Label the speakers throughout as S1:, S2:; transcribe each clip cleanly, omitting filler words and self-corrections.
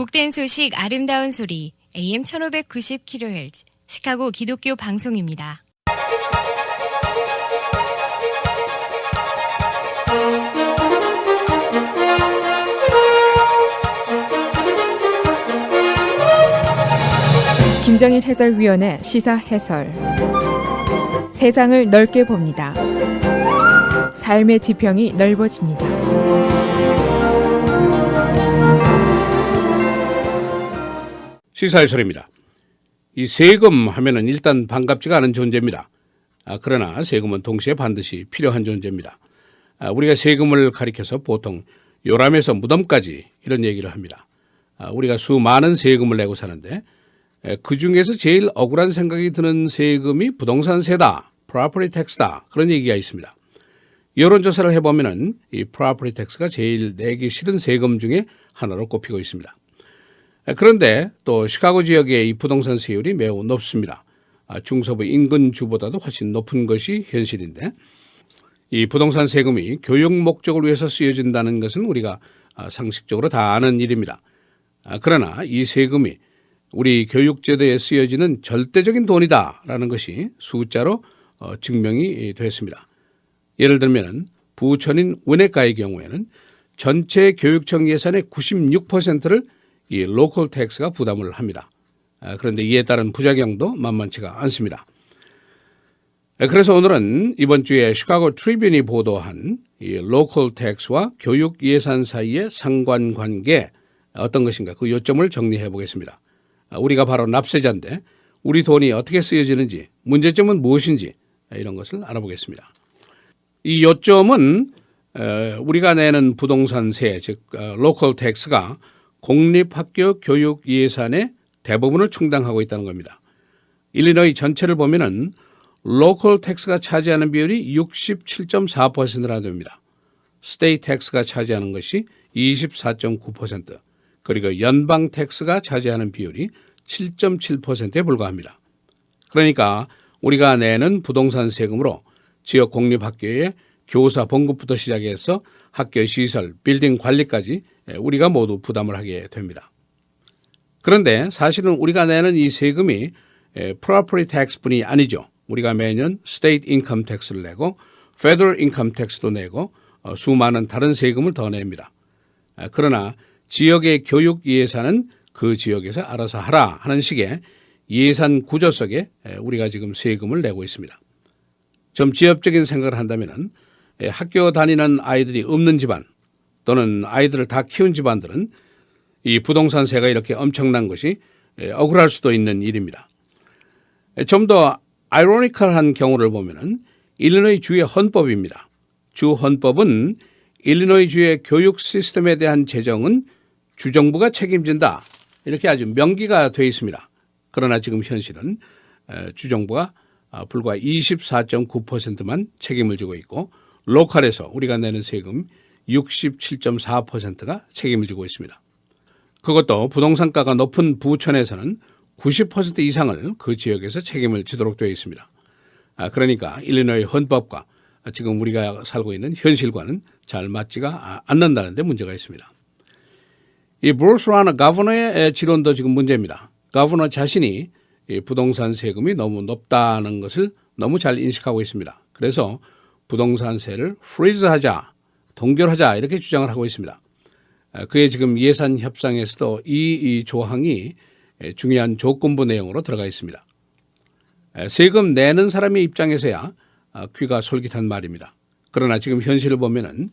S1: 복된 소식 아름다운 소리 AM 1590kHz 시카고 기독교 방송입니다.
S2: 김정일 해설위원의 시사 해설. 세상을 넓게 봅니다. 삶의 지평이 넓어집니다.
S3: 시사해설입니다. 이 세금 하면은 일단 반갑지가 않은 존재입니다. 그러나 세금은 동시에 반드시 필요한 존재입니다. 우리가 세금을 가리켜서 보통 요람에서 무덤까지 이런 얘기를 합니다. 우리가 수많은 세금을 내고 사는데 그 중에서 제일 억울한 생각이 드는 세금이 부동산세다, property tax다 그런 얘기가 있습니다. 여론조사를 해보면은 이 property tax가 제일 내기 싫은 세금 중에 하나로 꼽히고 있습니다. 그런데 또 시카고 지역의 이 부동산 세율이 매우 높습니다. 중서부 인근 주보다도 훨씬 높은 것이 현실인데 이 부동산 세금이 교육 목적을 위해서 쓰여진다는 것은 우리가 상식적으로 다 아는 일입니다. 그러나 이 세금이 우리 교육제도에 쓰여지는 절대적인 돈이다라는 것이 숫자로 증명이 됐습니다. 예를 들면 부천인 위네카의 경우에는 전체 교육청 예산의 96%를 이 로컬 텍스가 부담을 합니다. 그런데 이에 따른 부작용도 만만치가 않습니다. 그래서 오늘은 이번 주에 시카고 트리뷴이 보도한 이 로컬 텍스와 교육 예산 사이의 상관관계 어떤 것인가 그 요점을 정리해 보겠습니다. 우리가 바로 납세자인데 우리 돈이 어떻게 쓰여지는지 문제점은 무엇인지 이런 것을 알아보겠습니다. 이 요점은 우리가 내는 부동산세 즉 로컬 텍스가 공립학교 교육 예산의 대부분을 충당하고 있다는 겁니다. 일리노이 전체를 보면은 로컬 텍스가 차지하는 비율이 67.4%나 됩니다. 스테이트 텍스가 차지하는 것이 24.9%, 그리고 연방 텍스가 차지하는 비율이 7.7%에 불과합니다. 그러니까 우리가 내는 부동산 세금으로 지역 공립학교의 교사 봉급부터 시작해서 학교 시설, 빌딩 관리까지 우리가 모두 부담을 하게 됩니다. 그런데 사실은 우리가 내는 이 세금이 property tax뿐이 아니죠. 우리가 매년 state income tax를 내고 federal income tax도 내고 수많은 다른 세금을 더 냅니다. 그러나 지역의 교육 예산은 그 지역에서 알아서 하라 하는 식의 예산 구조 속에 우리가 지금 세금을 내고 있습니다. 좀 지엽적인 생각을 한다면 학교 다니는 아이들이 없는 집안 또는 아이들을 다 키운 집안들은 이 부동산세가 이렇게 엄청난 것이 억울할 수도 있는 일입니다. 좀 더 아이러니컬한 경우를 보면은 일리노이 주의 헌법입니다. 주 헌법은 일리노이 주의 교육 시스템에 대한 재정은 주정부가 책임진다 이렇게 아주 명기가 되어 있습니다. 그러나 지금 현실은 주정부가 불과 24.9%만 책임을 지고 있고 로컬에서 우리가 내는 세금 67.4%가 책임을 지고 있습니다. 그것도 부동산가가 높은 부천에서는 90% 이상을 그 지역에서 책임을 지도록 되어 있습니다. 그러니까 일리노이 헌법과 지금 우리가 살고 있는 현실과는 잘 맞지가 않는다는 데 문제가 있습니다. 이 브루스 라너 가버너의 지론도 지금 문제입니다. 가버너 자신이 이 부동산 세금이 너무 높다는 것을 너무 잘 인식하고 있습니다. 그래서 부동산세를 프리즈하자, 동결하자 이렇게 주장을 하고 있습니다. 그의 지금 예산 협상에서도 이 조항이 중요한 조건부 내용으로 들어가 있습니다. 세금 내는 사람의 입장에서야 귀가 솔깃한 말입니다. 그러나 지금 현실을 보면은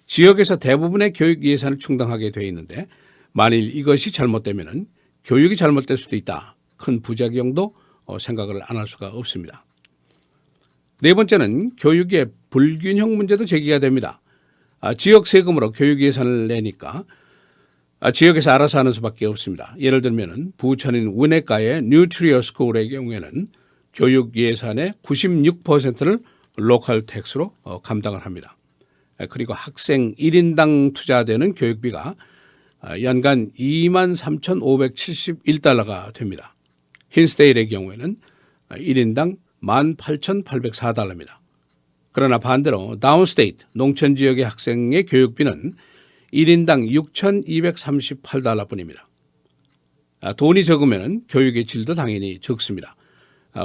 S3: 지역에서 대부분의 교육 예산을 충당하게 되어 있는데 만일 이것이 잘못되면은 교육이 잘못될 수도 있다. 큰 부작용도 생각을 안 할 수가 없습니다. 네 번째는 교육의 불균형 문제도 제기가 됩니다. 지역 세금으로 교육 예산을 내니까 지역에서 알아서 하는 수밖에 없습니다. 예를 들면 부천인 위네카의 뉴트리어 스쿨의 경우에는 교육 예산의 96%를 로컬 텍스로 감당을 합니다. 그리고 학생 1인당 투자되는 교육비가 연간 23,571달러가 됩니다. 흰스테일의 경우에는 1인당 18,804달러입니다. 그러나 반대로 다운스테이트 농촌지역의 학생의 교육비는 1인당 6,238달러뿐입니다. 돈이 적으면 교육의 질도 당연히 적습니다.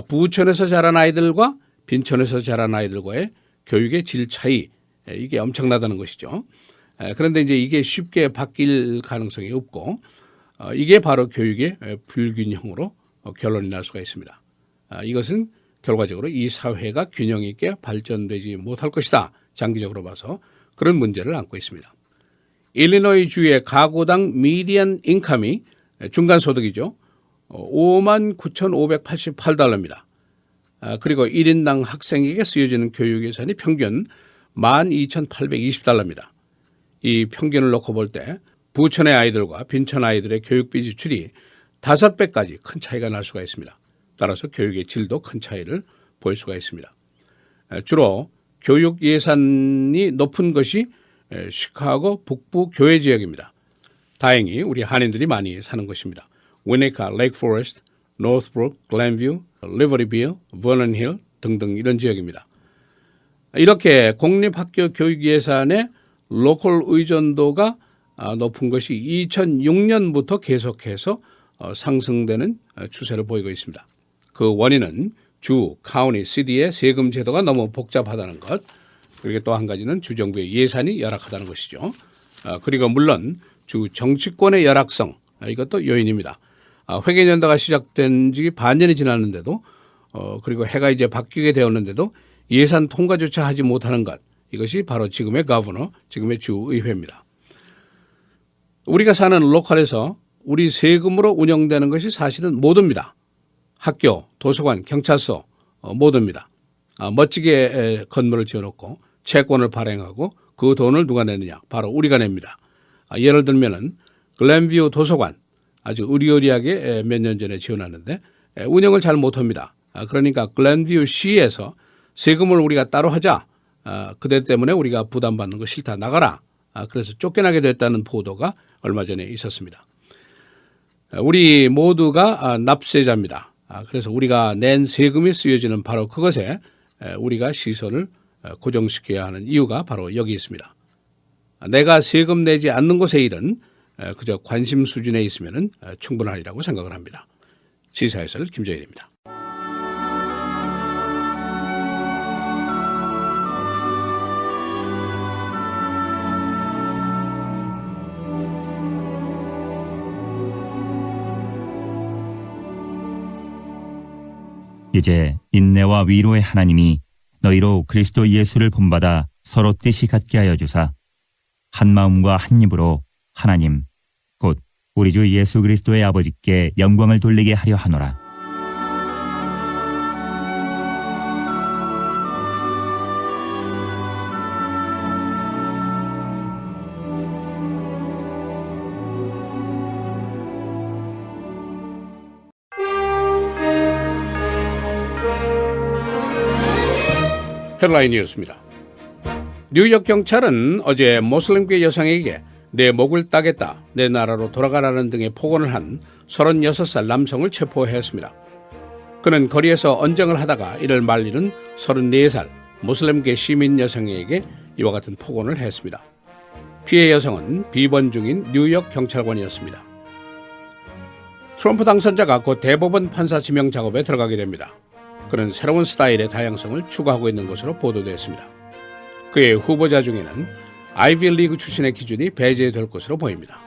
S3: 부천에서 자란 아이들과 빈천에서 자란 아이들과의 교육의 질 차이, 이게 엄청나다는 것이죠. 그런데 이제 이게 쉽게 바뀔 가능성이 없고, 이게 바로 교육의 불균형으로 결론이 날 수가 있습니다. 이것은 결과적으로 이 사회가 균형 있게 발전되지 못할 것이다. 장기적으로 봐서 그런 문제를 안고 있습니다. 일리노이 주의 가구당 미디안 인컴이 중간소득이죠. 59,588달러입니다. 그리고 1인당 학생에게 쓰여지는 교육 예산이 평균 12,820달러입니다. 이 평균을 놓고 볼 때 부천의 아이들과 빈천 아이들의 교육비 지출이 5배까지 큰 차이가 날 수가 있습니다. 따라서 교육의 질도 큰 차이를 보일 수가 있습니다. 주로 교육 예산이 높은 것이 시카고 북부 교외 지역입니다. 다행히 우리 한인들이 많이 사는 곳입니다. 위네카, 레이크 포레스트, 노스브룩, 글렌뷰, 리버리빌, 버넌힐 등등 이런 지역입니다. 이렇게 공립학교 교육 예산의 로컬 의존도가 높은 것이 2006년부터 계속해서 상승되는 추세를 보이고 있습니다. 그 원인은 주, 카운티, 시티의 세금 제도가 너무 복잡하다는 것, 그리고 또 한 가지는 주정부의 예산이 열악하다는 것이죠. 그리고 물론 주 정치권의 열악성, 이것도 요인입니다. 회계연도가 시작된 지 반년이 지났는데도 그리고 해가 이제 바뀌게 되었는데도 예산 통과조차 하지 못하는 것, 이것이 바로 지금의 거버너, 지금의 주의회입니다. 우리가 사는 로컬에서 우리 세금으로 운영되는 것이 사실은 모두입니다. 학교, 도서관, 경찰서 모두입니다. 멋지게 건물을 지어놓고 채권을 발행하고 그 돈을 누가 내느냐? 바로 우리가 냅니다. 예를 들면은 글렌뷰 도서관 아주 의리의리하게 몇 년 전에 지어놨는데 운영을 잘 못합니다. 그러니까 글렌뷰 시에서 세금을 우리가 따로 하자. 그대 때문에 우리가 부담받는 거 싫다. 나가라. 그래서 쫓겨나게 됐다는 보도가 얼마 전에 있었습니다. 우리 모두가 납세자입니다. 그래서 우리가 낸 세금이 쓰여지는 바로 그것에 우리가 시선을 고정시켜야 하는 이유가 바로 여기 있습니다. 내가 세금 내지 않는 곳의 일은 그저 관심 수준에 있으면 충분하리라고 생각을 합니다. 시사해설 김정일입니다.
S4: 이제 인내와 위로의 하나님이 너희로 그리스도 예수를 본받아 서로 뜻이 같게 하여 주사 한 마음과 한 입으로 하나님 곧 우리 주 예수 그리스도의 아버지께 영광을 돌리게 하려 하노라.
S3: 헤드라인이었습니다. 뉴욕 경찰은 어제 모슬림계 여성에게 내 목을 따겠다, 내 나라로 돌아가라는 등의 폭언을 한 36살 남성을 체포했습니다. 그는 거리에서 언쟁을 하다가 이를 말리는 34살 모슬림계 시민 여성에게 이와 같은 폭언을 했습니다. 피해 여성은 비번 중인 뉴욕 경찰관이었습니다. 트럼프 당선자가 곧 대법원 판사 지명 작업에 들어가게 됩니다. 그는 새로운 스타일의 다양성을 추구하고 있는 것으로 보도됐습니다. 그의 후보자 중에는 아이비 리그 출신의 기준이 배제될 것으로 보입니다.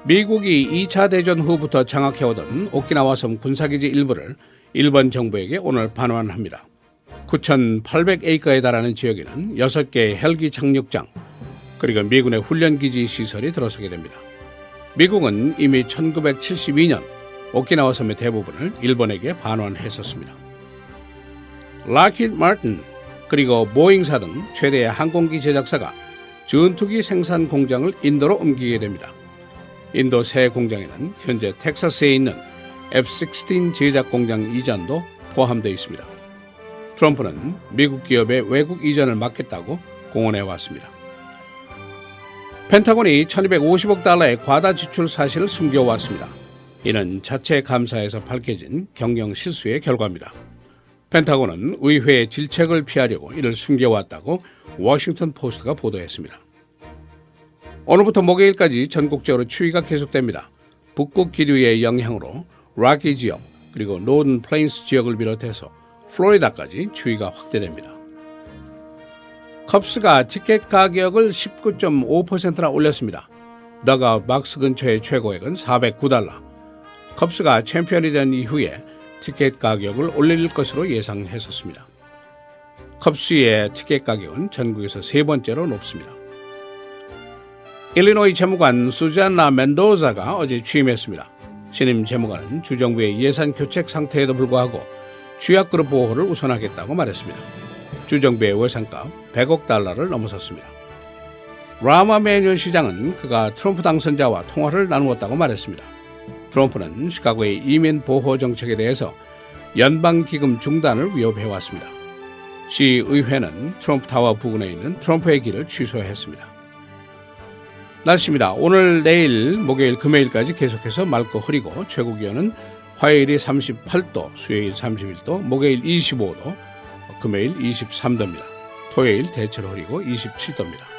S3: 미국이 2차 대전 후부터 장악해오던 오키나와 섬 군사기지 일부를 일본 정부에게 오늘 반환합니다. 9,800에이커에 달하는 지역에는 6개의 헬기 착륙장, 그리고 미군의 훈련기지 시설이 들어서게 됩니다. 미국은 이미 1972년 오키나와 섬의 대부분을 일본에게 반환했었습니다. 락히드 마틴 그리고 보잉사 등 최대의 항공기 제작사가 전투기 생산 공장을 인도로 옮기게 됩니다. 인도 새 공장에는 현재 텍사스에 있는 F-16 제작 공장 이전도 포함되어 있습니다. 트럼프는 미국 기업의 외국 이전을 막겠다고 공언해 왔습니다. 펜타곤이 1250억 달러의 과다 지출 사실을 숨겨왔습니다. 이는 자체 감사에서 밝혀진 경영 실수의 결과입니다. 펜타곤은 의회의 질책을 피하려고 이를 숨겨왔다고 워싱턴 포스트가 보도했습니다. 오늘부터 목요일까지 전국적으로 추위가 계속됩니다. 북극 기류의 영향으로 락키 지역 그리고 노던 플레인스 지역을 비롯해서 플로리다까지 추위가 확대됩니다. 컵스가 티켓 가격을 19.5%나 올렸습니다. 더그아웃 박스 근처의 최고액은 $409. 컵스가 챔피언이 된 이후에 티켓 가격을 올릴 것으로 예상했었습니다. 컵스의 티켓 가격은 전국에서 세 번째로 높습니다. 일리노이 재무관 수잔나 멘도자가 어제 취임했습니다. 신임 재무관은 주정부의 예산 교책 상태에도 불구하고 취약그룹 보호를 우선하겠다고 말했습니다. 주정부의 예산값 $100억 넘어섰습니다. 라마 매뉴 시장은 그가 트럼프 당선자와 통화를 나누었다고 말했습니다. 트럼프는 시카고의 이민 보호 정책에 대해서 연방기금 중단을 위협해왔습니다. 시의회는 트럼프 타워 부근에 있는 트럼프의 길을 취소했습니다. 날씨입니다. 오늘, 내일, 목요일, 금요일까지 계속해서 맑고 흐리고 최고 기온은 화요일이 38도, 수요일 31도, 목요일 25도, 금요일 23도입니다. 토요일 대체로 흐리고 27도입니다.